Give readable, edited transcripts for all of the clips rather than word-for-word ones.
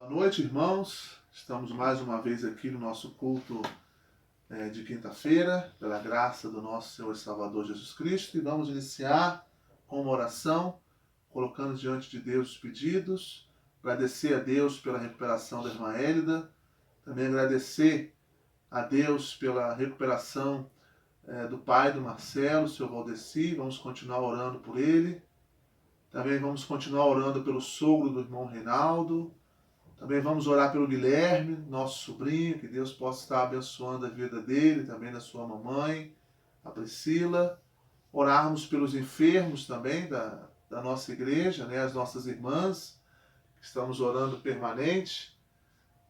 Boa noite, irmãos. Estamos mais uma vez aqui no nosso culto de quinta-feira, pela graça do nosso Senhor e Salvador Jesus Cristo, e vamos iniciar com uma oração, colocando diante de Deus os pedidos, agradecer a Deus pela recuperação da irmã Hélida, também agradecer a Deus pela recuperação do pai do Marcelo, o Sr. Valdeci. Vamos continuar orando por ele. Também vamos continuar orando pelo sogro do irmão Reinaldo. Também vamos orar pelo Guilherme, nosso sobrinho, que Deus possa estar abençoando a vida dele, também da sua mamãe, a Priscila. Orarmos pelos enfermos também da nossa igreja, as nossas irmãs, que estamos orando permanente,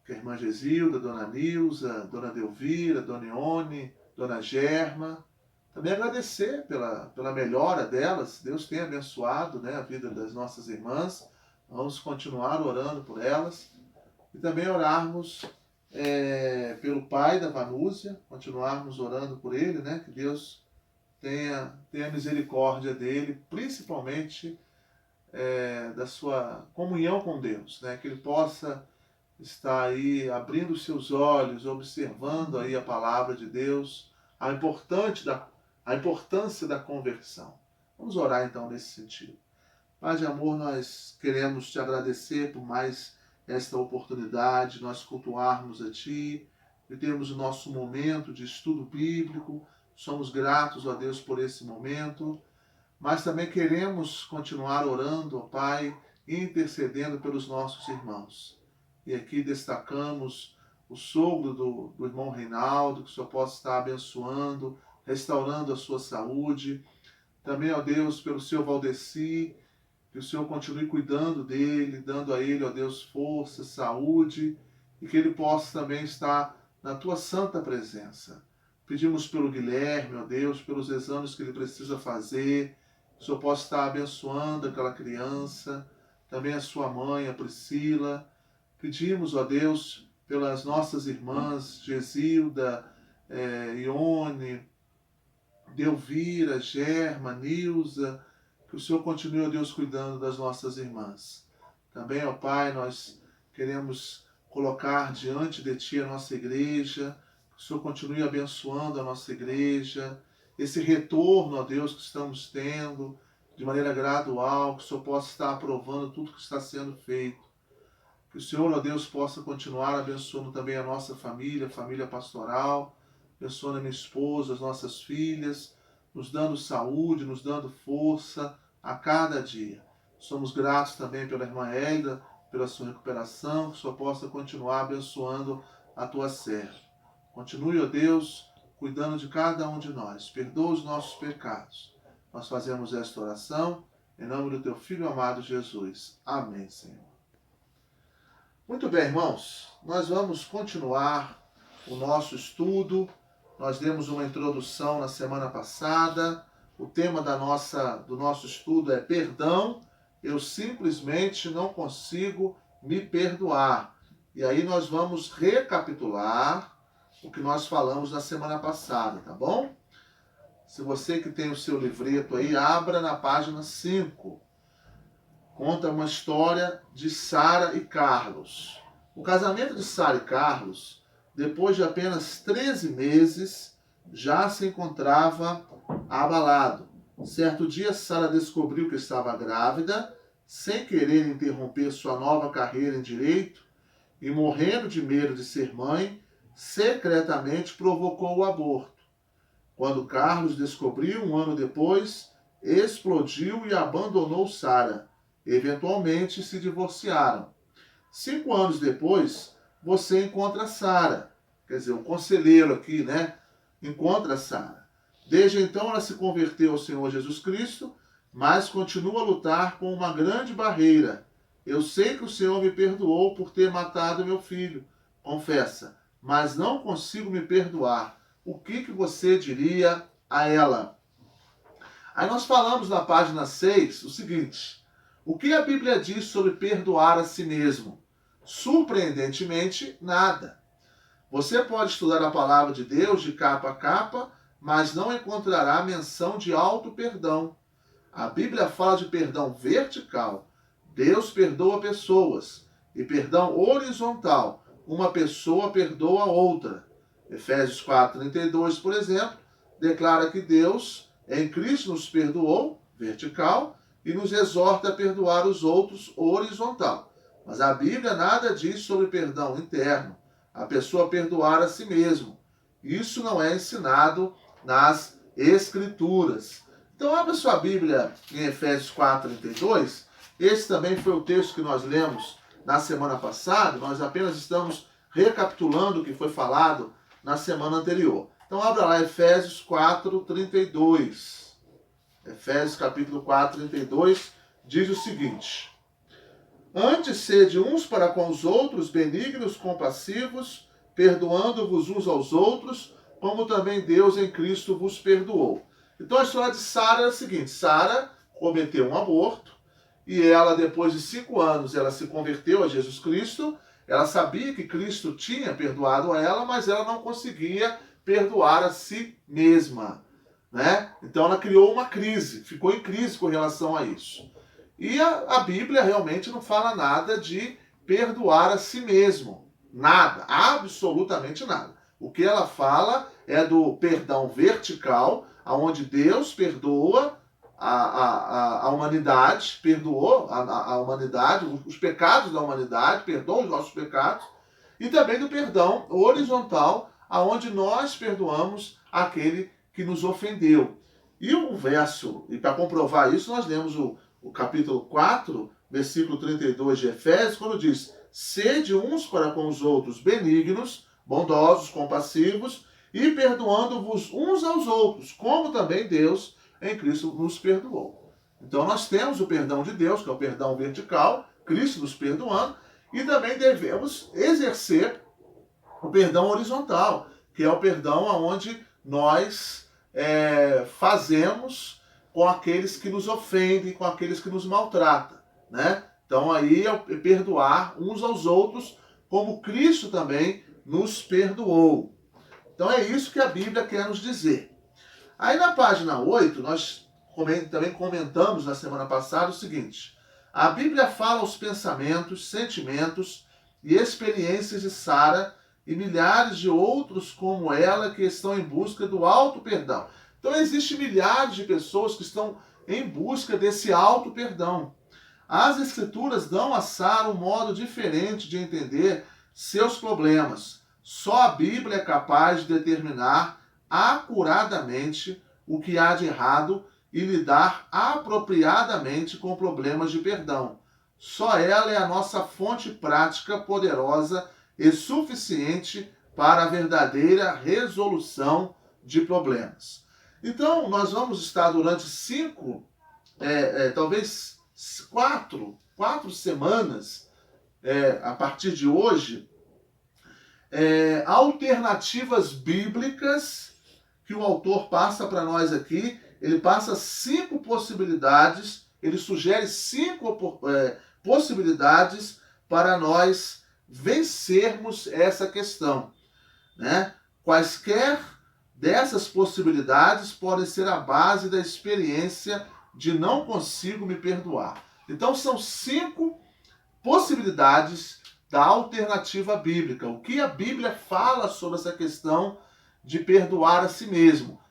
que a irmã Gesilda, a dona Nilza, a dona Delvira, a dona Ione, a dona Germa. Também agradecer pela melhora delas. Deus tem abençoado a vida das nossas irmãs. Vamos continuar orando por elas. E também orarmos pelo pai da Vanúzia, continuarmos orando por ele, que Deus tenha misericórdia dele, principalmente da sua comunhão com Deus, que ele possa estar aí abrindo os seus olhos, observando aí a palavra de Deus, a importância da conversão. Vamos orar então nesse sentido. Pai de amor, nós queremos te agradecer por mais esta oportunidade, nós cultuarmos a Ti e termos o nosso momento de estudo bíblico. Somos gratos a Deus por esse momento, mas também queremos continuar orando, ó Pai, e intercedendo pelos nossos irmãos. E aqui destacamos o sogro do irmão Reinaldo, que o Senhor possa estar abençoando, restaurando a sua saúde. Também, ó Deus, pelo Senhor Valdeci, que o Senhor continue cuidando dele, dando a ele, ó Deus, força, saúde, e que ele possa também estar na tua santa presença. Pedimos pelo Guilherme, ó Deus, pelos exames que ele precisa fazer, que o Senhor possa estar abençoando aquela criança, também a sua mãe, a Priscila. Pedimos, ó Deus, pelas nossas irmãs, Gesilda, Ione, Delvira, Germa, Nilza. Que o Senhor continue, ó Deus, cuidando das nossas irmãs. Também, ó Pai, nós queremos colocar diante de Ti a nossa igreja. Que o Senhor continue abençoando a nossa igreja. Esse retorno, ó Deus, que estamos tendo de maneira gradual. Que o Senhor possa estar aprovando tudo que está sendo feito. Que o Senhor, ó Deus, possa continuar abençoando também a nossa família, a família pastoral. Abençoando a minha esposa, as nossas filhas, nos dando saúde, nos dando força a cada dia. Somos gratos também pela irmã Hélida, pela sua recuperação, que o Senhor possa continuar abençoando a tua serva. Continue, ó Deus, cuidando de cada um de nós. Perdoa os nossos pecados. Nós fazemos esta oração em nome do teu Filho amado Jesus. Amém, Senhor. Muito bem, irmãos. Nós vamos continuar o nosso estudo. Nós demos uma introdução na semana passada. O tema do nosso estudo é perdão. Eu simplesmente não consigo me perdoar. E aí nós vamos recapitular o que nós falamos na semana passada, tá bom? Se você que tem o seu livreto aí, abra na página 5. Conta uma história de Sara e Carlos. O casamento de Sara e Carlos, depois de apenas 13 meses, já se encontrava abalado. Certo dia, Sara descobriu que estava grávida, sem querer interromper sua nova carreira em direito, e morrendo de medo de ser mãe, secretamente provocou o aborto. Quando Carlos descobriu, um ano depois, explodiu e abandonou Sara. Eventualmente se divorciaram. 5 anos depois, você encontra Sara. Quer dizer, o conselheiro aqui, encontra Sara. Desde então ela se converteu ao Senhor Jesus Cristo, mas continua a lutar com uma grande barreira. Eu sei que o Senhor me perdoou por ter matado meu filho, confessa, mas não consigo me perdoar. O que você diria a ela? Aí nós falamos na página 6 o seguinte: o que a Bíblia diz sobre perdoar a si mesmo? Surpreendentemente, nada. Você pode estudar a palavra de Deus de capa a capa, mas não encontrará menção de auto-perdão. A Bíblia fala de perdão vertical. Deus perdoa pessoas. e perdão horizontal. Uma pessoa perdoa a outra. Efésios 4:32, por exemplo, declara que Deus, em Cristo, nos perdoou, vertical, e nos exorta a perdoar os outros, horizontal. Mas a Bíblia nada diz sobre perdão interno, a pessoa perdoar a si mesmo. Isso não é ensinado nas Escrituras. Então, abra sua Bíblia em Efésios 4:32. Esse também foi o texto que nós lemos na semana passada. Nós apenas estamos recapitulando o que foi falado na semana anterior. Então, abra lá Efésios 4:32. Efésios capítulo 4:32 diz o seguinte: Antes sede uns para com os outros benignos, compassivos, perdoando-vos uns aos outros, como também Deus em Cristo vos perdoou. Então a história de Sara é a seguinte: Sara cometeu um aborto e ela, depois de 5 anos, ela se converteu a Jesus Cristo. Ela sabia que Cristo tinha perdoado a ela, mas ela não conseguia perdoar a si mesma, né? Então ela criou uma crise, ficou em crise com relação a isso. E a Bíblia realmente não fala nada de perdoar a si mesmo. Nada, absolutamente nada. O que ela fala é do perdão vertical, onde Deus perdoa a humanidade, perdoou a humanidade, os pecados da humanidade, perdoa os nossos pecados, e também do perdão horizontal, aonde nós perdoamos aquele que nos ofendeu. E o verso, e para comprovar isso, nós lemos o capítulo 4, versículo 32 de Efésios, quando diz: Sede uns para com os outros benignos, bondosos, compassivos, e perdoando-vos uns aos outros, como também Deus em Cristo nos perdoou. Então nós temos o perdão de Deus, que é o perdão vertical, Cristo nos perdoando, e também devemos exercer o perdão horizontal, que é o perdão onde nós fazemos com aqueles que nos ofendem, com aqueles que nos maltratam, né? Então aí é perdoar uns aos outros, como Cristo também nos perdoou. Então é isso que a Bíblia quer nos dizer. Aí na página 8, nós também comentamos na semana passada o seguinte: a Bíblia fala os pensamentos, sentimentos e experiências de Sara e milhares de outros como ela que estão em busca do auto perdão. Então existem milhares de pessoas que estão em busca desse auto perdão. As Escrituras dão a Sara um modo diferente de entender seus problemas. Só a Bíblia é capaz de determinar acuradamente o que há de errado e lidar apropriadamente com problemas de perdão. Só ela é a nossa fonte prática, poderosa e suficiente para a verdadeira resolução de problemas. Então, nós vamos estar durante 5, talvez 4 semanas, a partir de hoje, alternativas bíblicas que o autor passa para nós aqui. Ele passa 5 possibilidades, ele sugere 5 possibilidades para nós vencermos essa questão, né? Quaisquer dessas possibilidades podem ser a base da experiência de não consigo me perdoar. Então são 5 possibilidades da alternativa bíblica. O que a Bíblia fala sobre essa questão de perdoar a si mesmo?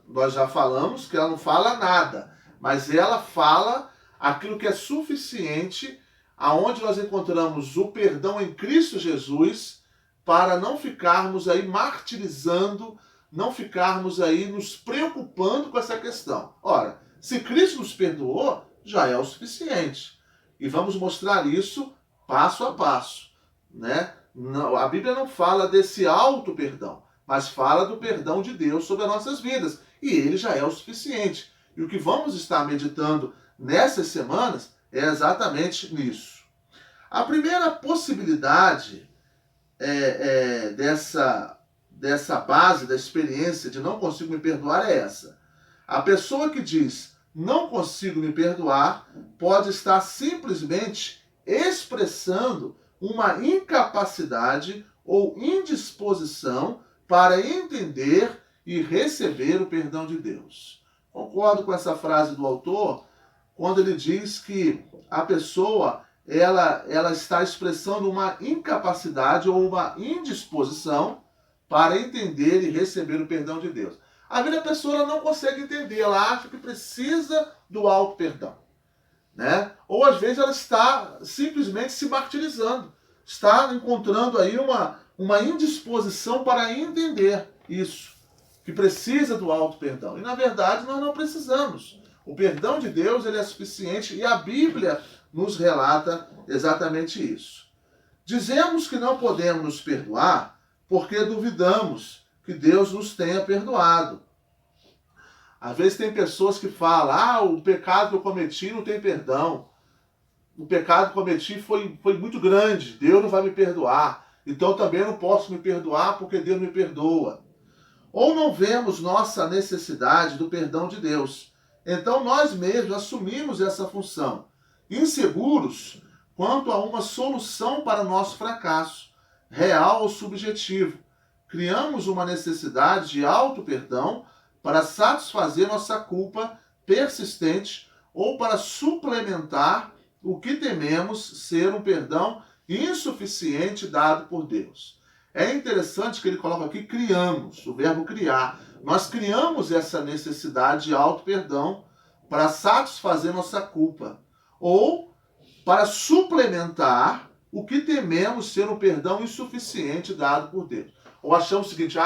Nós já falamos que ela não fala nada, mas ela fala aquilo que é suficiente, aonde nós encontramos o perdão em Cristo Jesus, para não ficarmos aí martirizando, não ficarmos aí nos preocupando com essa questão. Ora, se Cristo nos perdoou, já é o suficiente. E vamos mostrar isso passo a passo, né? Não, a Bíblia não fala desse auto-perdão, mas fala do perdão de Deus sobre as nossas vidas. E ele já é o suficiente. E o que vamos estar meditando nessas semanas é exatamente nisso. A primeira possibilidade dessa base da experiência de não consigo me perdoar é essa. A pessoa que diz não consigo me perdoar pode estar simplesmente expressando uma incapacidade ou indisposição para entender e receber o perdão de Deus. Concordo com essa frase do autor quando ele diz que a pessoa ela está expressando uma incapacidade ou uma indisposição para entender e receber o perdão de Deus. Às vezes a pessoa ela não consegue entender, ela acha que precisa do auto perdão, né? Ou às vezes ela está simplesmente se martirizando, está encontrando aí uma indisposição para entender isso, que precisa do auto perdão. E na verdade nós não precisamos. O perdão de Deus ele é suficiente e a Bíblia nos relata exatamente isso. Dizemos que não podemos nos perdoar porque duvidamos que Deus nos tenha perdoado. Às vezes tem pessoas que falam, o pecado que eu cometi não tem perdão. O pecado que eu cometi foi muito grande, Deus não vai me perdoar. Então também não posso me perdoar porque Deus me perdoa. Ou não vemos nossa necessidade do perdão de Deus. Então nós mesmos assumimos essa função, inseguros quanto a uma solução para o nosso fracasso, real ou subjetivo. Criamos uma necessidade de auto-perdão para satisfazer nossa culpa persistente ou para suplementar o que tememos ser um perdão insuficiente dado por Deus. É interessante que ele coloca aqui criamos, o verbo criar. Nós criamos essa necessidade de auto-perdão para satisfazer nossa culpa ou para suplementar o que tememos ser um perdão insuficiente dado por Deus. Ou achamos o seguinte,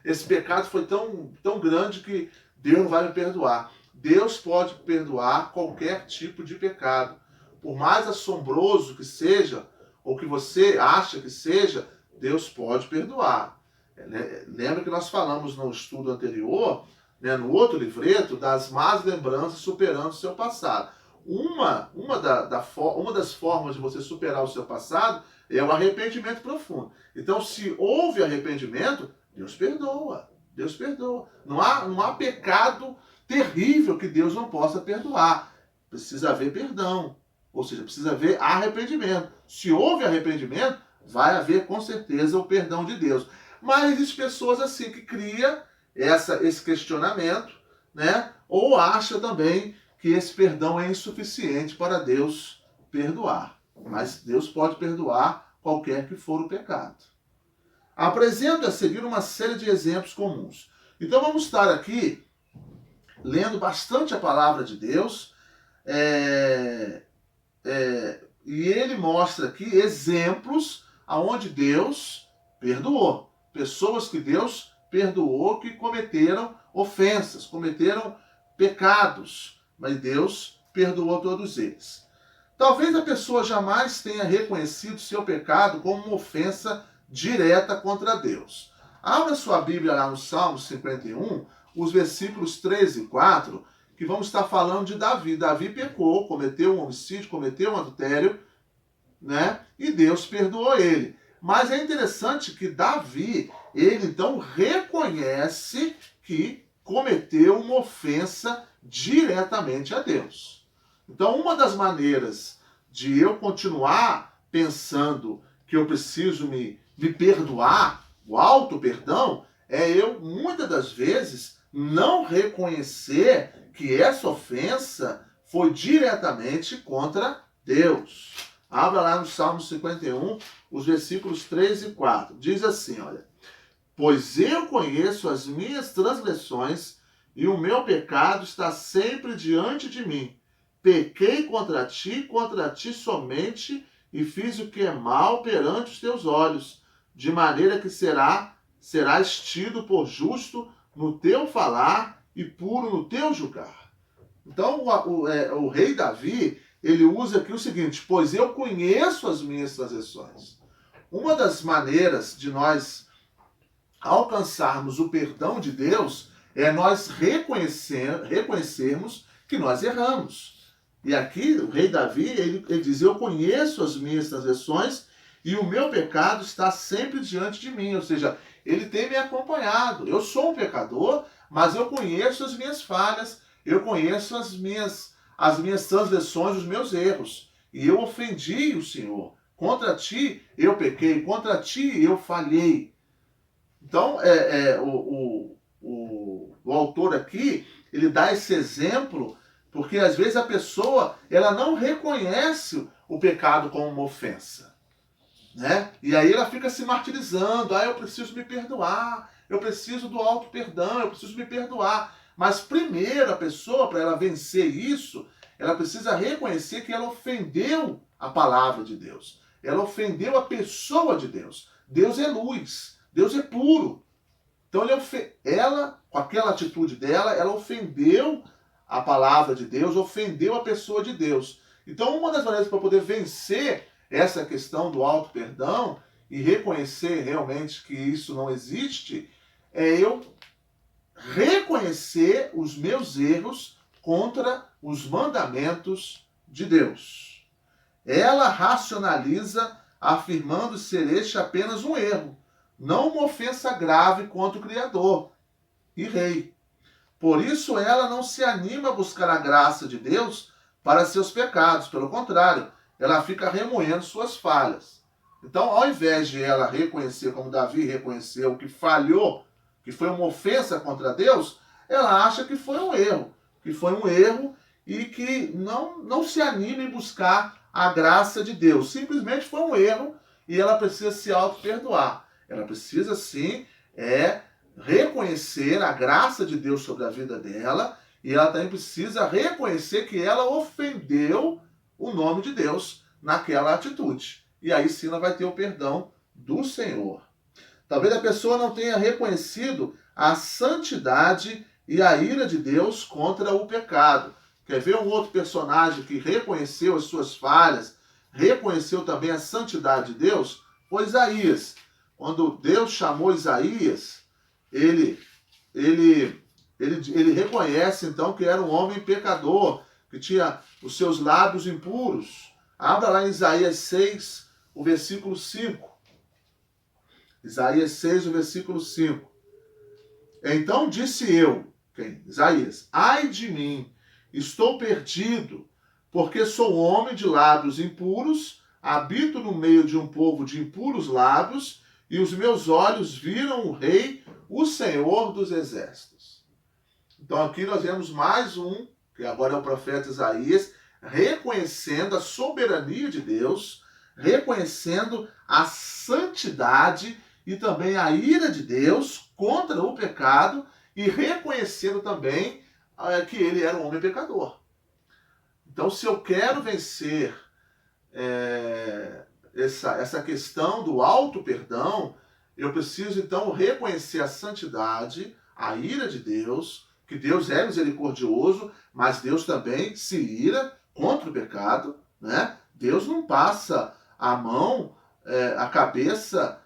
esse pecado foi tão grande que Deus não vai me perdoar. Deus pode perdoar qualquer tipo de pecado. Por mais assombroso que seja, ou que você acha que seja, Deus pode perdoar. Lembra que nós falamos no estudo anterior, no outro livreto, das más lembranças superando o seu passado. Uma das formas de você superar o seu passado é o arrependimento profundo. Então, se houve arrependimento, Deus perdoa. Deus perdoa. Não há pecado terrível que Deus não possa perdoar. Precisa haver perdão. Ou seja, precisa haver arrependimento. Se houve arrependimento, vai haver com certeza o perdão de Deus. Mas existem pessoas assim que criam esse questionamento, né? Ou acha também que esse perdão é insuficiente para Deus perdoar. Mas Deus pode perdoar qualquer que for o pecado. Apresento a seguir uma série de exemplos comuns. Então vamos estar aqui lendo bastante a palavra de Deus. E ele mostra aqui exemplos aonde Deus perdoou. Pessoas que Deus perdoou que cometeram ofensas, cometeram pecados, mas Deus perdoou todos eles. Talvez a pessoa jamais tenha reconhecido seu pecado como uma ofensa direta contra Deus. Abra sua Bíblia lá no Salmo 51, os versículos 3 e 4, que vamos estar falando de Davi. Davi pecou, cometeu um homicídio, cometeu um adultério, né? E Deus perdoou ele. Mas é interessante que Davi, ele então reconhece que cometeu uma ofensa diretamente a Deus. Então, uma das maneiras de eu continuar pensando que eu preciso me perdoar, o auto-perdão, é eu, muitas das vezes, não reconhecer que essa ofensa foi diretamente contra Deus. Abra lá no Salmo 51, os versículos 3 e 4. Diz assim, olha: pois eu conheço as minhas transgressões e o meu pecado está sempre diante de mim. Pequei contra ti somente, e fiz o que é mal perante os teus olhos, de maneira que serás tido por justo no teu falar e puro no teu julgar. Então o rei Davi, ele usa aqui o seguinte: pois eu conheço as minhas transgressões. Uma das maneiras de nós alcançarmos o perdão de Deus é nós reconhecermos que nós erramos. E aqui o rei Davi, ele diz: eu conheço as minhas transgressões e o meu pecado está sempre diante de mim. Ou seja, ele tem me acompanhado. Eu sou um pecador, mas eu conheço as minhas falhas, eu conheço as minhas transgressões, os meus erros. E eu ofendi o Senhor. Contra ti eu pequei, contra ti eu falhei. Então, o autor aqui, ele dá esse exemplo porque às vezes a pessoa ela não reconhece o pecado como uma ofensa, né? E aí ela fica se martirizando, eu preciso me perdoar, eu preciso do auto perdão, eu preciso me perdoar. Mas primeiro a pessoa, para ela vencer isso, ela precisa reconhecer que ela ofendeu a palavra de Deus. Ela ofendeu a pessoa de Deus. Deus é luz, Deus é puro. Então ela, com aquela atitude dela, ela ofendeu a palavra de Deus, ofendeu a pessoa de Deus. Então uma das maneiras para poder vencer essa questão do auto perdão e reconhecer realmente que isso não existe, é eu reconhecer os meus erros contra os mandamentos de Deus. Ela racionaliza afirmando ser este apenas um erro, não uma ofensa grave contra o Criador e Rei. Por isso ela não se anima a buscar a graça de Deus para seus pecados. Pelo contrário, ela fica remoendo suas falhas. Então, ao invés de ela reconhecer, como Davi reconheceu, que falhou, que foi uma ofensa contra Deus, ela acha que foi um erro. Que foi um erro e que não se anima em buscar a graça de Deus. Simplesmente foi um erro e ela precisa se auto-perdoar. Ela precisa, sim, reconhecer a graça de Deus sobre a vida dela e ela também precisa reconhecer que ela ofendeu o nome de Deus naquela atitude. E aí sim ela vai ter o perdão do Senhor. Talvez a pessoa não tenha reconhecido a santidade e a ira de Deus contra o pecado. Quer ver um outro personagem que reconheceu as suas falhas, reconheceu também a santidade de Deus? Foi Isaías. Quando Deus chamou Isaías, ele reconhece então que era um homem pecador, que tinha os seus lábios impuros. Abra lá em Isaías 6, o versículo 5. Isaías 6, o versículo 5. Então disse eu, Isaías, ai de mim, estou perdido, porque sou homem de lábios impuros, habito no meio de um povo de impuros lábios, e os meus olhos viram o Rei, o Senhor dos Exércitos. Então aqui nós vemos mais um, que agora é o profeta Isaías, reconhecendo a soberania de Deus, reconhecendo a santidade e também a ira de Deus contra o pecado e reconhecendo também que ele era um homem pecador. Então, se eu quero vencer essa questão do auto-perdão, eu preciso, então, reconhecer a santidade, a ira de Deus, que Deus é misericordioso, mas Deus também se ira contra o pecado, né? Deus não passa a mão, a cabeça,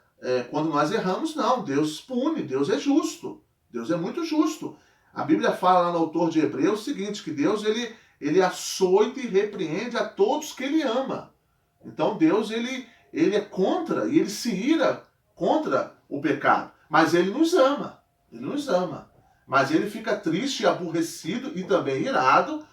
quando nós erramos, não. Deus pune, Deus é justo. Deus é muito justo. A Bíblia fala lá no autor de Hebreus o seguinte, que Deus, ele açoita e repreende a todos que ele ama. Então Deus, ele é contra e ele se ira contra o pecado. Mas ele nos ama. Ele nos ama. Mas ele fica triste e aborrecido e também irado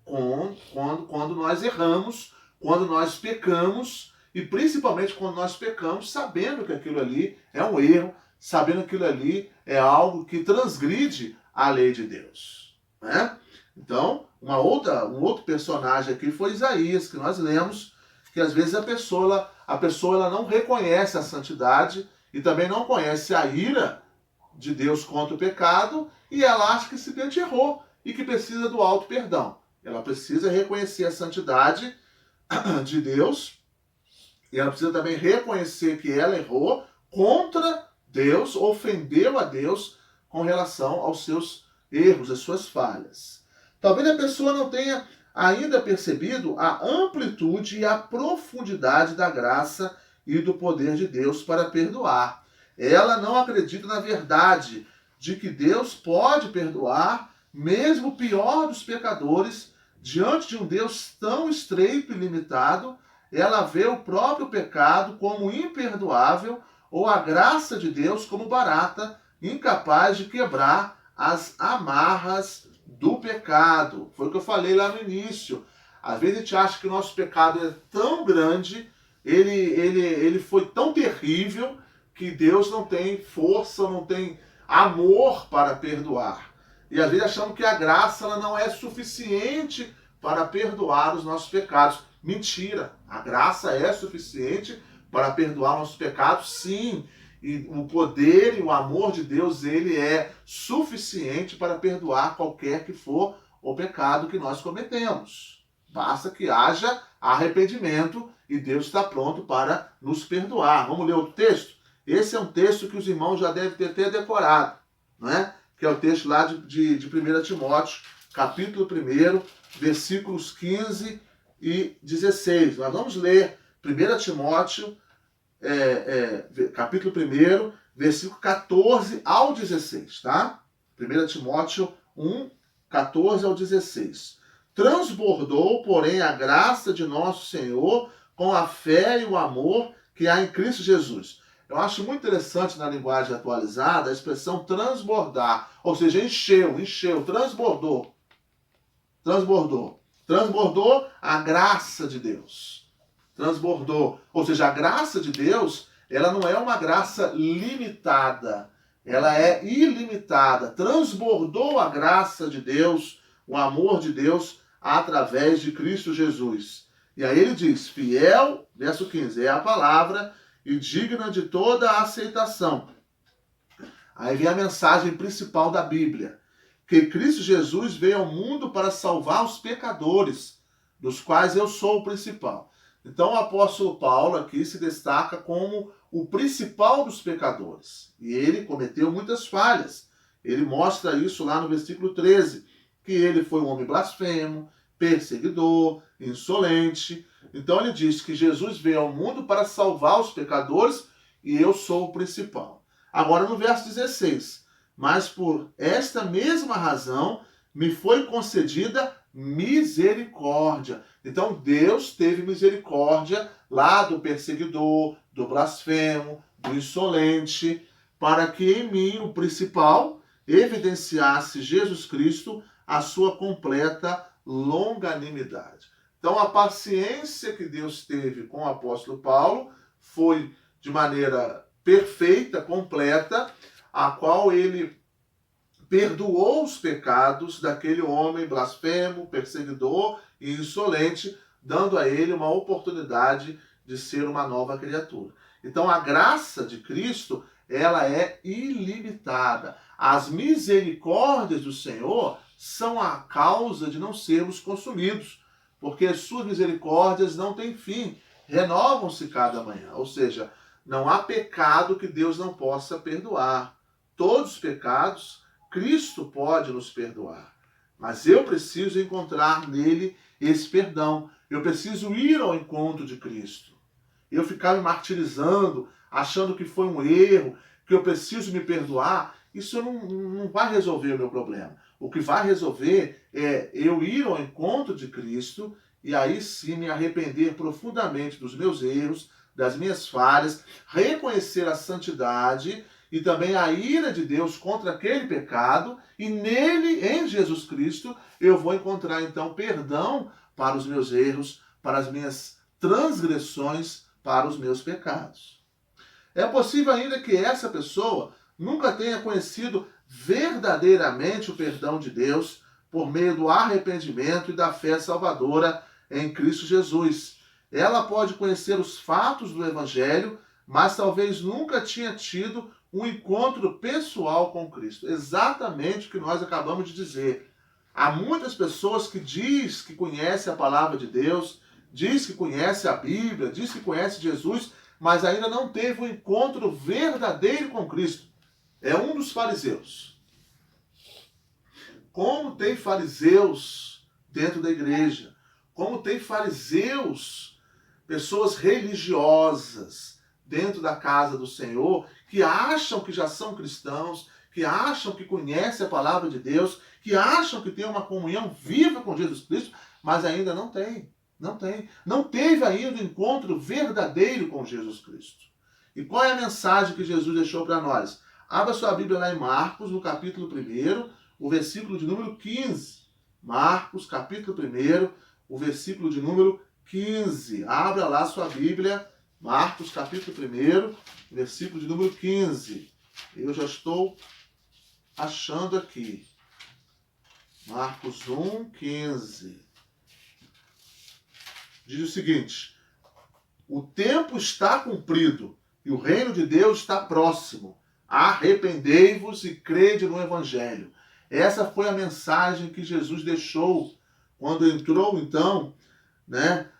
quando nós erramos, quando nós pecamos, e principalmente quando nós pecamos sabendo que aquilo ali é um erro, sabendo que aquilo ali é algo que transgride a lei de Deus, né? Então, um outro personagem aqui foi Isaías, que nós lemos, que às vezes a pessoa ela não reconhece a santidade e também não conhece a ira de Deus contra o pecado, e ela acha que simplesmente errou e que precisa do auto perdão. Ela precisa reconhecer a santidade de Deus e ela precisa também reconhecer que ela errou contra Deus, ofendeu a Deus com relação aos seus erros, às suas falhas. Talvez a pessoa não tenha ainda percebido a amplitude e a profundidade da graça e do poder de Deus para perdoar. Ela não acredita na verdade de que Deus pode perdoar mesmo o pior dos pecadores. Diante de um Deus tão estreito e limitado, ela vê o próprio pecado como imperdoável ou a graça de Deus como barata, incapaz de quebrar as amarras do pecado. Foi o que eu falei lá no início. Às vezes a gente acha que o nosso pecado é tão grande, ele foi tão terrível, que Deus não tem força, não tem amor para perdoar. E às vezes achamos que a graça ela não é suficiente para perdoar os nossos pecados, Mentira. A graça é suficiente para perdoar nossos pecados, sim. E o poder e o amor de Deus, ele é suficiente para perdoar qualquer que for o pecado que nós cometemos. Basta que haja arrependimento e Deus está pronto para nos perdoar. Vamos ler outro texto? Esse é um texto que os irmãos já devem ter até decorado, não é? Que é o texto lá de 1 Timóteo, capítulo 1, versículos 15 e 16. Nós vamos ler 1 Timóteo, capítulo 1, versículo 14 ao 16, tá? 1 Timóteo 1, 14 ao 16. Transbordou, porém, a graça de nosso Senhor com a fé e o amor que há em Cristo Jesus. Eu acho muito interessante na linguagem atualizada a expressão transbordar, ou seja, encheu, transbordou. Transbordou a graça de Deus. Transbordou. Ou seja, a graça de Deus, ela não é uma graça limitada. Ela é ilimitada. Transbordou a graça de Deus, o amor de Deus, através de Cristo Jesus. E aí ele diz, fiel, verso 15, é a palavra e digna de toda a aceitação. Aí vem a mensagem principal da Bíblia. Que Cristo Jesus veio ao mundo para salvar os pecadores, dos quais eu sou o principal. Então o apóstolo Paulo aqui se destaca como o principal dos pecadores. E ele cometeu muitas falhas. Ele mostra isso lá no versículo 13, que ele foi um homem blasfemo, perseguidor, insolente. Então ele diz que Jesus veio ao mundo para salvar os pecadores e eu sou o principal. Agora no verso 16, mas por esta mesma razão me foi concedida misericórdia. Então Deus teve misericórdia lá do perseguidor, do blasfemo, do insolente, para que em mim, o principal, evidenciasse Jesus Cristo a sua completa longanimidade. Então a paciência que Deus teve com o apóstolo Paulo foi de maneira perfeita, completa, a qual ele perdoou os pecados daquele homem blasfemo, perseguidor e insolente, dando a ele uma oportunidade de ser uma nova criatura. Então a graça de Cristo, ela é ilimitada. As misericórdias do Senhor são a causa de não sermos consumidos, porque as suas misericórdias não têm fim, renovam-se cada manhã. Ou seja, não há pecado que Deus não possa perdoar. Todos os pecados, Cristo pode nos perdoar. Mas eu preciso encontrar nele esse perdão. Eu preciso ir ao encontro de Cristo. Eu ficar me martirizando, achando que foi um erro, que eu preciso me perdoar, isso não vai resolver o meu problema. O que vai resolver é eu ir ao encontro de Cristo e aí sim me arrepender profundamente dos meus erros, das minhas falhas, reconhecer a santidade e também a ira de Deus contra aquele pecado, e nele, em Jesus Cristo, eu vou encontrar então perdão para os meus erros, para as minhas transgressões, para os meus pecados. É possível ainda que essa pessoa nunca tenha conhecido verdadeiramente o perdão de Deus por meio do arrependimento e da fé salvadora em Cristo Jesus. Ela pode conhecer os fatos do Evangelho, mas talvez nunca tinha tido um encontro pessoal com Cristo. Exatamente o que nós acabamos de dizer. Há muitas pessoas que diz que conhece a palavra de Deus, diz que conhece a Bíblia, diz que conhece Jesus, mas ainda não teve um encontro verdadeiro com Cristo. É um dos fariseus. Como tem fariseus dentro da igreja, como tem fariseus, pessoas religiosas dentro da casa do Senhor, que acham que já são cristãos, que acham que conhecem a palavra de Deus, que acham que tem uma comunhão viva com Jesus Cristo, mas ainda não tem. Não teve ainda um encontro verdadeiro com Jesus Cristo. E qual é a mensagem que Jesus deixou para nós? Abra sua Bíblia lá em Marcos, no capítulo 1, o versículo de número 15. Marcos, capítulo 1, o versículo de número 15. Abra lá sua Bíblia, Marcos, capítulo 1, versículo de número 15. Eu já estou achando aqui. Marcos 1, 15. diz o seguinte: o tempo está cumprido e o reino de Deus está próximo. Arrependei-vos e crede no Evangelho. Essa foi a mensagem que Jesus deixou quando entrou, então, né?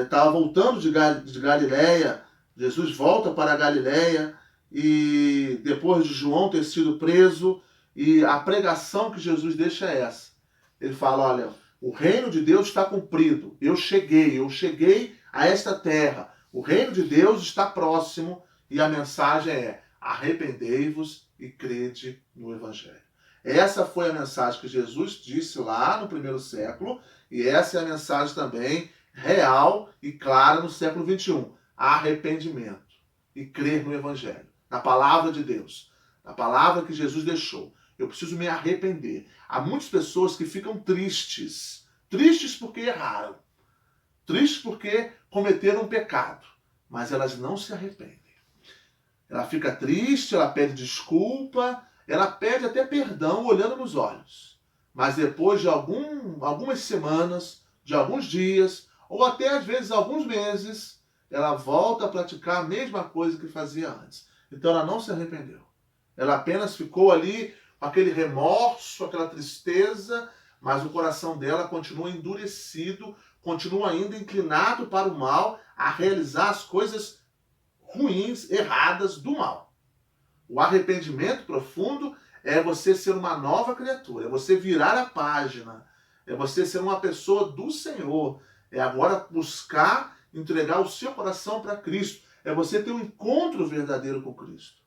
Estava voltando de Galiléia. Jesus volta para a Galiléia e depois de João ter sido preso, e a pregação que Jesus deixa é essa. Ele fala: olha, o reino de Deus está cumprido. Eu cheguei a esta terra. O reino de Deus está próximo e a mensagem é: arrependei-vos e crede no Evangelho. Essa foi a mensagem que Jesus disse lá no primeiro século e essa é a mensagem também real e clara no século XXI. Arrependimento e crer no Evangelho, na palavra de Deus, na palavra que Jesus deixou. Eu preciso me arrepender. Há muitas pessoas que ficam tristes porque erraram, tristes porque cometeram um pecado, mas elas não se arrependem. Ela fica triste, ela pede desculpa, ela pede até perdão olhando nos olhos. Mas depois de algumas semanas, de alguns dias, ou até às vezes alguns meses, ela volta a praticar a mesma coisa que fazia antes. Então ela não se arrependeu. Ela apenas ficou ali com aquele remorso, aquela tristeza, mas o coração dela continua endurecido, continua ainda inclinado para o mal, a realizar as coisas ruins, erradas do mal. O arrependimento profundo é você ser uma nova criatura, é você virar a página, é você ser uma pessoa do Senhor, é agora buscar entregar o seu coração para Cristo, é você ter um encontro verdadeiro com Cristo.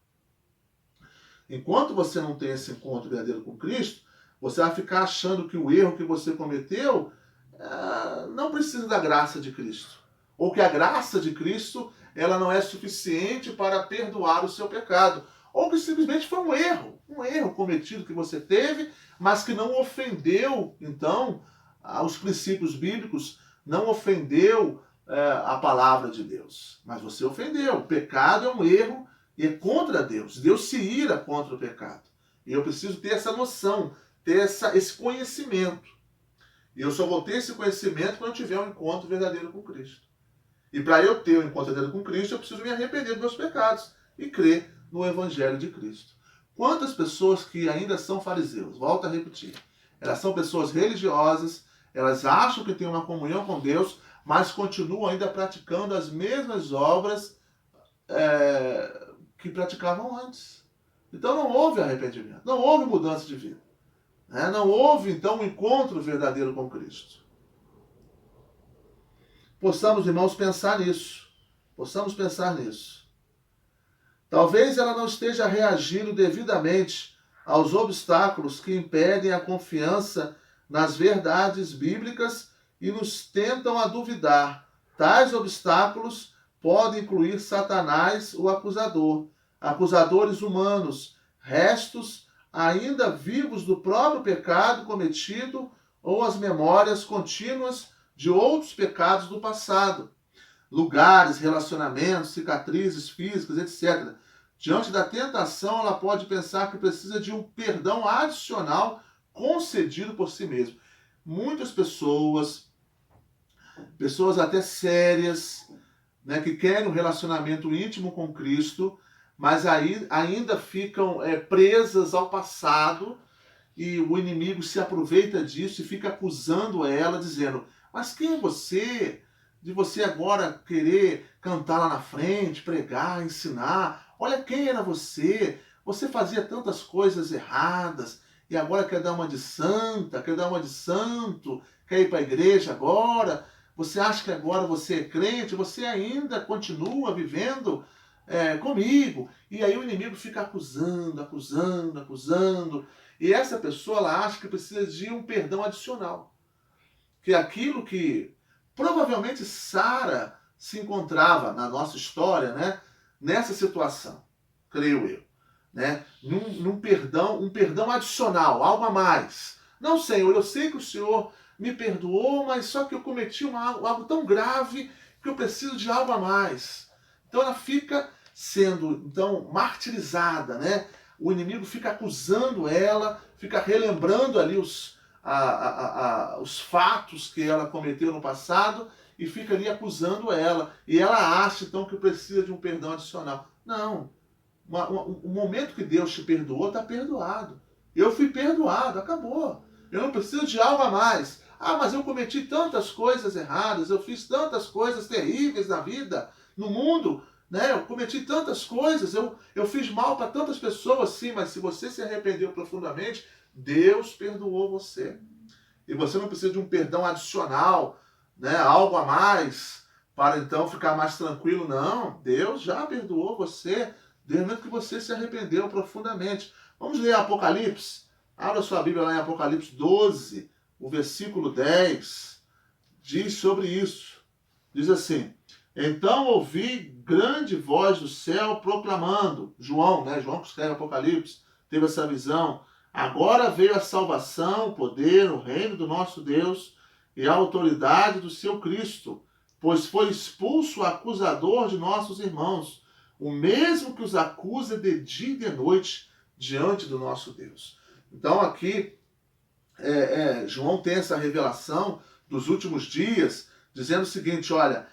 Enquanto você não tem esse encontro verdadeiro com Cristo, você vai ficar achando que o erro que você cometeu não precisa da graça de Cristo. Ou que a graça de Cristo ela não é suficiente para perdoar o seu pecado. Ou que simplesmente foi um erro cometido que você teve, mas que não ofendeu, então, aos princípios bíblicos, não ofendeu a palavra de Deus. Mas você ofendeu. O pecado é um erro e é contra Deus. Deus se ira contra o pecado. E eu preciso ter essa noção, ter esse conhecimento. E eu só vou ter esse conhecimento quando eu tiver um encontro verdadeiro com Cristo. E para eu ter um encontro verdadeiro com Cristo, eu preciso me arrepender dos meus pecados e crer no Evangelho de Cristo. Quantas pessoas que ainda são fariseus, volto a repetir, elas são pessoas religiosas, elas acham que têm uma comunhão com Deus, mas continuam ainda praticando as mesmas obras que praticavam antes. Então não houve arrependimento, não houve mudança de vida. Não houve, então, um encontro verdadeiro com Cristo. Possamos, irmãos, pensar nisso. Possamos pensar nisso. Talvez ela não esteja reagindo devidamente aos obstáculos que impedem a confiança nas verdades bíblicas e nos tentam a duvidar. Tais obstáculos podem incluir Satanás, o acusador, acusadores humanos, restos ainda vivos do próprio pecado cometido ou as memórias contínuas de outros pecados do passado. Lugares, relacionamentos, cicatrizes físicas, etc. Diante da tentação, ela pode pensar que precisa de um perdão adicional concedido por si mesmo. Muitas pessoas até sérias, que querem um relacionamento íntimo com Cristo, mas aí ainda ficam presas ao passado e o inimigo se aproveita disso e fica acusando ela, dizendo: mas quem é você? De você agora querer cantar lá na frente, pregar, ensinar. Olha quem era você. Você fazia tantas coisas erradas e agora quer dar uma de santa, quer dar uma de santo, quer ir para a igreja agora. Você acha que agora você é crente, você ainda continua vivendo comigo. E aí o inimigo fica acusando. E essa pessoa ela acha que precisa de um perdão adicional. Que aquilo que provavelmente Sara se encontrava na nossa história, nessa situação, creio eu, um perdão adicional, algo a mais. Não, Senhor, eu sei que o Senhor me perdoou, mas só que eu cometi algo tão grave que eu preciso de algo a mais. Então ela fica sendo então martirizada, O inimigo fica acusando ela, fica relembrando ali os fatos que ela cometeu no passado, e fica ali acusando ela. E ela acha, então, que precisa de um perdão adicional. Não. O momento que Deus te perdoou, está perdoado. Eu fui perdoado, acabou. Eu não preciso de algo a mais. Ah, mas eu cometi tantas coisas erradas, eu fiz tantas coisas terríveis na vida, no mundo, né? Eu cometi tantas coisas, eu fiz mal para tantas pessoas, sim, mas se você se arrependeu profundamente, Deus perdoou você. E você não precisa de um perdão adicional, né? Algo a mais, para então ficar mais tranquilo. Não, Deus já perdoou você, desde o momento que você se arrependeu profundamente. Vamos ler Apocalipse? Abra sua Bíblia lá em Apocalipse 12, o versículo 10, diz sobre isso. Diz assim: então ouvi grande voz do céu proclamando, João, né? João que escreve Apocalipse, teve essa visão. Agora veio a salvação, o poder, o reino do nosso Deus e a autoridade do seu Cristo, pois foi expulso o acusador de nossos irmãos, o mesmo que os acusa de dia e de noite diante do nosso Deus. Então aqui João tem essa revelação dos últimos dias, dizendo o seguinte: olha,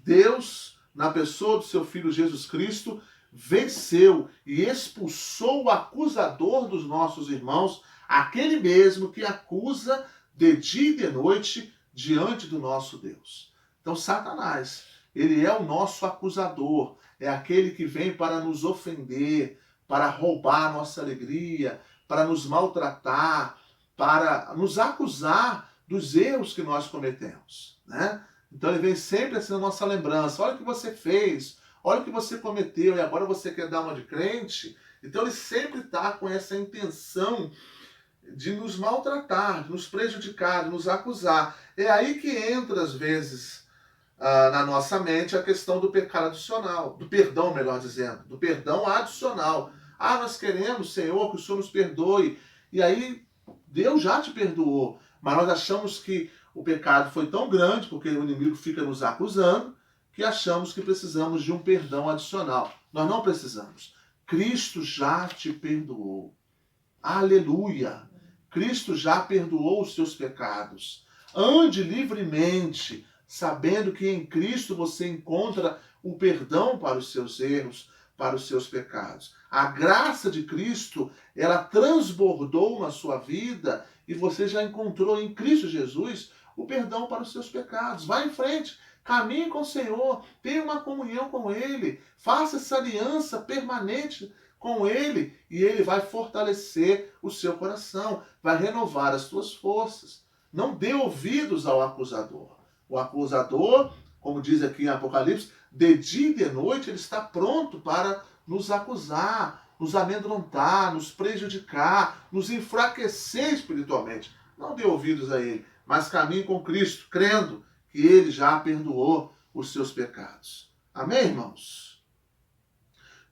Deus, na pessoa do seu Filho Jesus Cristo, venceu e expulsou o acusador dos nossos irmãos, aquele mesmo que acusa de dia e de noite diante do nosso Deus. Então, Satanás, ele é o nosso acusador, é aquele que vem para nos ofender, para roubar a nossa alegria, para nos maltratar, para nos acusar dos erros que nós cometemos, né? Então ele vem sempre assim na nossa lembrança: olha o que você fez, olha o que você cometeu e agora você quer dar uma de crente. Então ele sempre está com essa intenção de nos maltratar, de nos prejudicar, de nos acusar. É aí que entra às vezes na nossa mente a questão do pecado adicional, do perdão, melhor dizendo, do perdão adicional. Ah, nós queremos, Senhor, que o Senhor nos perdoe. E aí Deus já te perdoou, mas nós achamos que o pecado foi tão grande, porque o inimigo fica nos acusando, que achamos que precisamos de um perdão adicional. Nós não precisamos. Cristo já te perdoou. Aleluia! Cristo já perdoou os seus pecados. Ande livremente, sabendo que em Cristo você encontra o perdão para os seus erros, para os seus pecados. A graça de Cristo, ela transbordou na sua vida e você já encontrou em Cristo Jesus o perdão para os seus pecados. Vá em frente, caminhe com o Senhor, tenha uma comunhão com Ele, faça essa aliança permanente com Ele e Ele vai fortalecer o seu coração, vai renovar as suas forças. Não dê ouvidos ao acusador. O acusador, como diz aqui em Apocalipse, de dia e de noite ele está pronto para nos acusar, nos amedrontar, nos prejudicar, nos enfraquecer espiritualmente. Não dê ouvidos a ele, mas caminhe com Cristo, crendo que ele já perdoou os seus pecados. Amém, irmãos?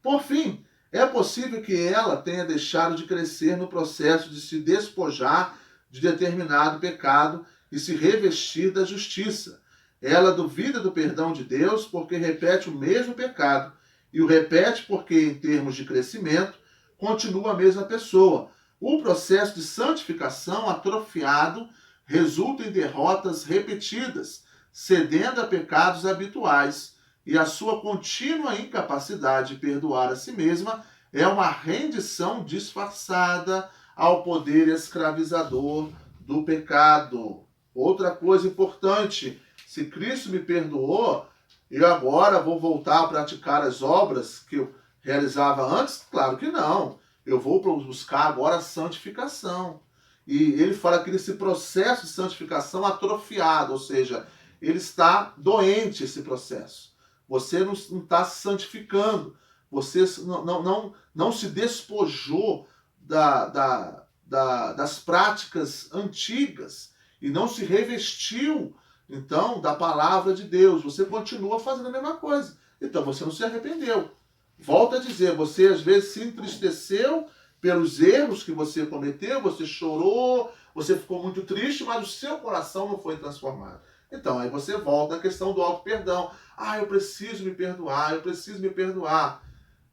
Por fim, é possível que ela tenha deixado de crescer no processo de se despojar de determinado pecado e se revestir da justiça. Ela duvida do perdão de Deus porque repete o mesmo pecado, e o repete porque, em termos de crescimento, continua a mesma pessoa. O processo de santificação atrofiado resulta em derrotas repetidas, cedendo a pecados habituais, e a sua contínua incapacidade de perdoar a si mesma é uma rendição disfarçada ao poder escravizador do pecado. Outra coisa importante: se Cristo me perdoou, eu agora vou voltar a praticar as obras que eu realizava antes? Claro que não. Eu vou buscar agora a santificação. E ele fala que nesse processo de santificação atrofiado, ou seja, ele está doente, esse processo. Você não está se santificando. Você não se despojou das práticas antigas e não se revestiu, então, da palavra de Deus. Você continua fazendo a mesma coisa. Então, você não se arrependeu. Volto a dizer, você às vezes se entristeceu pelos erros que você cometeu, você chorou, você ficou muito triste, mas o seu coração não foi transformado. Então, aí você volta à questão do auto-perdão. Ah, eu preciso me perdoar, eu preciso me perdoar.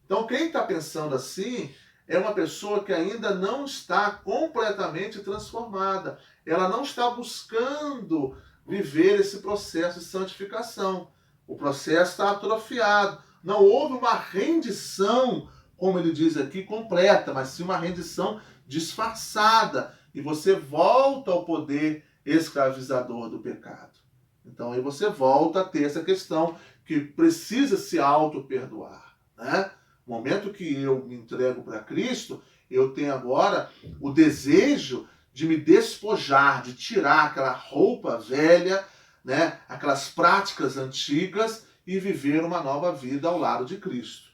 Então, quem está pensando assim é uma pessoa que ainda não está completamente transformada. Ela não está buscando viver esse processo de santificação. O processo está atrofiado. Não houve uma rendição, como ele diz aqui, completa, mas sim uma rendição disfarçada. E você volta ao poder escravizador do pecado. Então aí você volta a ter essa questão que precisa se auto-perdoar, né? No momento que eu me entrego para Cristo, eu tenho agora o desejo de me despojar, de tirar aquela roupa velha, né? Aquelas práticas antigas e viver uma nova vida ao lado de Cristo.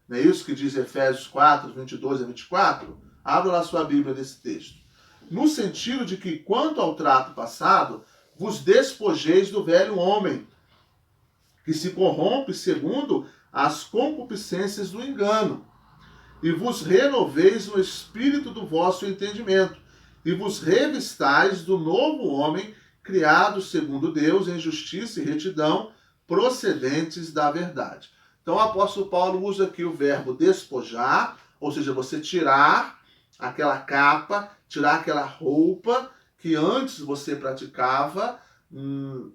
Não é isso que diz Efésios 4, 22 a 24? Abra lá sua Bíblia nesse texto. No sentido de que, quanto ao trato passado, vos despojeis do velho homem, que se corrompe segundo as concupiscências do engano, e vos renoveis no espírito do vosso entendimento, e vos revistais do novo homem, criado segundo Deus, em justiça e retidão, procedentes da verdade. Então o apóstolo Paulo usa aqui o verbo despojar, ou seja, você tirar aquela capa, tirar aquela roupa que antes você praticava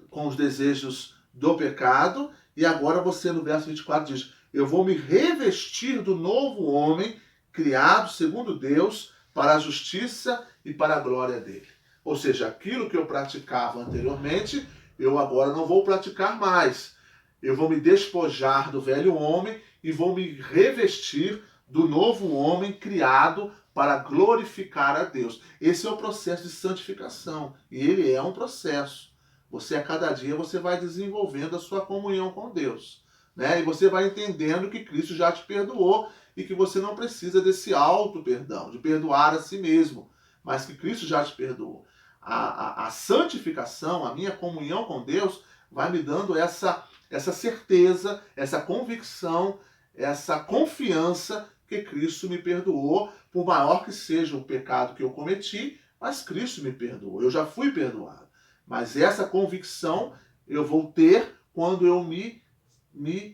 com os desejos do pecado, e agora você, no verso 24, diz: eu vou me revestir do novo homem, criado segundo Deus, para a justiça e para a glória dele. Ou seja, aquilo que eu praticava anteriormente, eu agora não vou praticar mais. Eu vou me despojar do velho homem e vou me revestir do novo homem criado para glorificar a Deus. Esse é o processo de santificação. E ele é um processo. Você, a cada dia, você vai desenvolvendo a sua comunhão com Deus, né? E você vai entendendo que Cristo já te perdoou e que você não precisa desse auto-perdão, de perdoar a si mesmo, mas que Cristo já te perdoou. A santificação, a minha comunhão com Deus, vai me dando essa certeza, essa convicção, essa confiança que Cristo me perdoou, por maior que seja o pecado que eu cometi, mas Cristo me perdoou, eu já fui perdoado. Mas essa convicção eu vou ter quando eu me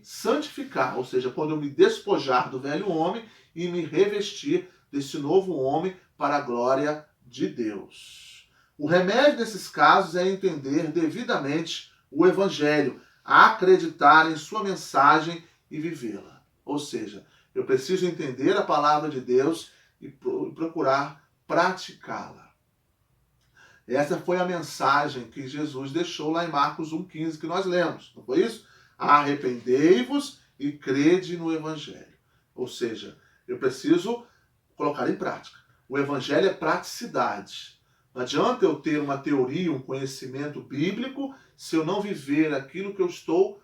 santificar, ou seja, quando eu me despojar do velho homem e me revestir desse novo homem para a glória de Deus. O remédio nesses casos é entender devidamente o Evangelho, acreditar em sua mensagem e vivê-la. Ou seja, eu preciso entender a palavra de Deus e procurar praticá-la. Essa foi a mensagem que Jesus deixou lá em Marcos 1,15, que nós lemos. Não foi isso? Arrependei-vos e crede no Evangelho. Ou seja, eu preciso colocar em prática. O Evangelho é praticidade. Não adianta eu ter uma teoria, um conhecimento bíblico, se eu não viver aquilo que eu estou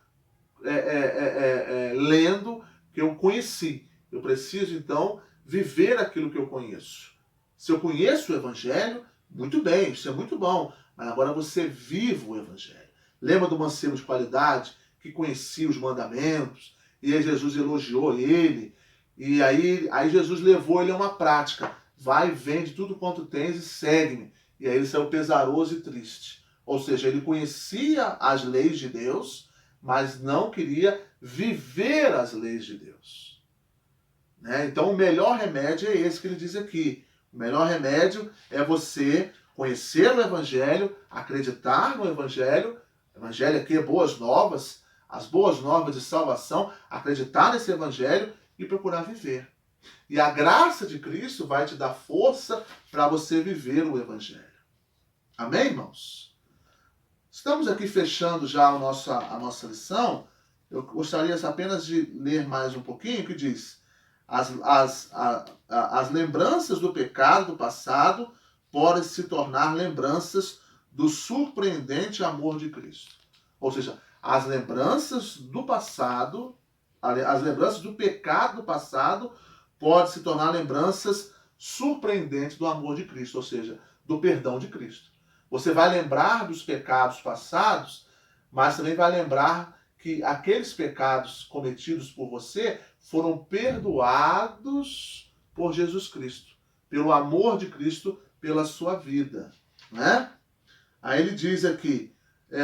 lendo, que eu conheci. Eu preciso, então, viver aquilo que eu conheço. Se eu conheço o Evangelho, muito bem, isso é muito bom. Mas agora você vive o Evangelho. Lembra do mancebo de qualidade que conhecia os mandamentos? E aí Jesus elogiou ele. E aí Jesus levou ele a uma prática. Vai, vende tudo quanto tens e segue-me. E aí ele saiu pesaroso e triste. Ou seja, ele conhecia as leis de Deus, mas não queria viver as leis de Deus. Né? Então o melhor remédio é esse que ele diz aqui. O melhor remédio é você conhecer o Evangelho, acreditar no Evangelho. O Evangelho aqui é boas novas, as boas novas de salvação, acreditar nesse Evangelho e procurar viver. E a graça de Cristo vai te dar força para você viver o Evangelho. Amém, irmãos? Estamos aqui fechando já a nossa lição. Eu gostaria apenas de ler mais um pouquinho, que diz: as lembranças do pecado do passado podem se tornar lembranças do surpreendente amor de Cristo. Ou seja, as lembranças do passado, as lembranças do pecado do passado podem se tornar lembranças surpreendentes do amor de Cristo, ou seja, do perdão de Cristo. Você vai lembrar dos pecados passados, mas também vai lembrar que aqueles pecados cometidos por você foram perdoados por Jesus Cristo, pelo amor de Cristo, pela sua vida, né? Aí ele diz aqui,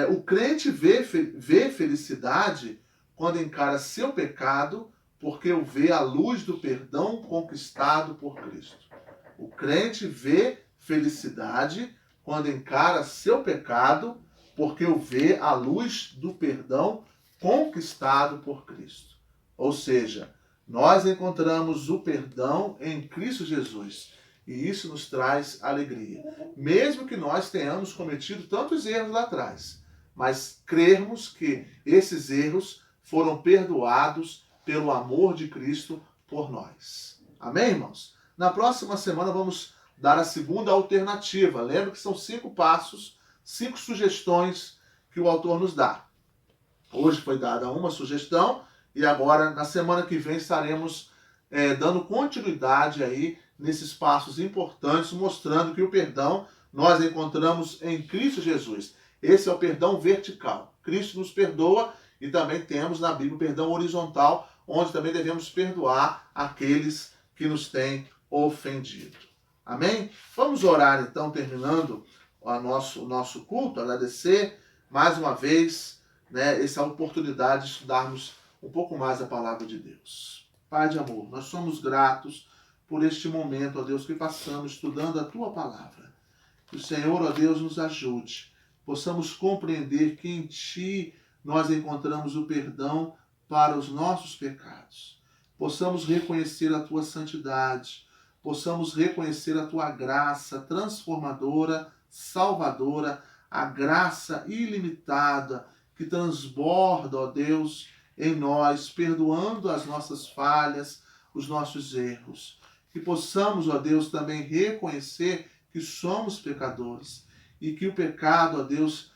o crente vê felicidade quando encara seu pecado, porque o vê à luz do perdão conquistado por Cristo. O crente vê felicidade quando encara seu pecado, porque o vê à luz do perdão conquistado por Cristo. Ou seja, nós encontramos o perdão em Cristo Jesus. E isso nos traz alegria. Mesmo que nós tenhamos cometido tantos erros lá atrás. Mas crermos que esses erros foram perdoados pelo amor de Cristo por nós. Amém, irmãos? Na próxima semana vamos dar a segunda alternativa. Lembra que são 5 passos, 5 sugestões que o autor nos dá. Hoje foi dada uma sugestão e agora, na semana que vem, estaremos dando continuidade aí nesses passos importantes, mostrando que o perdão nós encontramos em Cristo Jesus. Esse é o perdão vertical. Cristo nos perdoa e também temos na Bíblia o perdão horizontal, onde também devemos perdoar aqueles que nos têm ofendido. Amém? Vamos orar então, terminando o nosso culto, agradecer mais uma vez essa oportunidade de estudarmos um pouco mais a palavra de Deus. Pai de amor, nós somos gratos por este momento, ó Deus, que passamos estudando a Tua palavra. Que o Senhor, ó Deus, nos ajude, possamos compreender que em Ti nós encontramos o perdão para os nossos pecados. Possamos reconhecer a Tua santidade, possamos reconhecer a Tua graça transformadora, salvadora, a graça ilimitada que transborda, ó Deus, em nós, perdoando as nossas falhas, os nossos erros. Que possamos, ó Deus, também reconhecer que somos pecadores e que o pecado, ó Deus,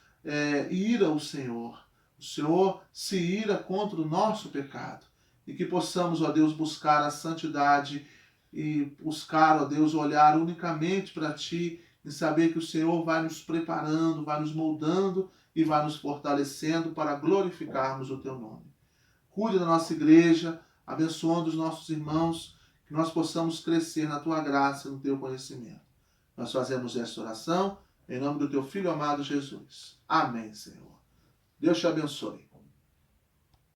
ira o Senhor. O Senhor se ira contra o nosso pecado. E que possamos, ó Deus, buscar a santidade e buscar, ó Deus, olhar unicamente para Ti e saber que o Senhor vai nos preparando, vai nos moldando e vai nos fortalecendo para glorificarmos o Teu nome. Cuide da nossa igreja, abençoando os nossos irmãos, que nós possamos crescer na Tua graça e no Teu conhecimento. Nós fazemos esta oração em nome do Teu Filho amado Jesus. Amém, Senhor. Deus te abençoe.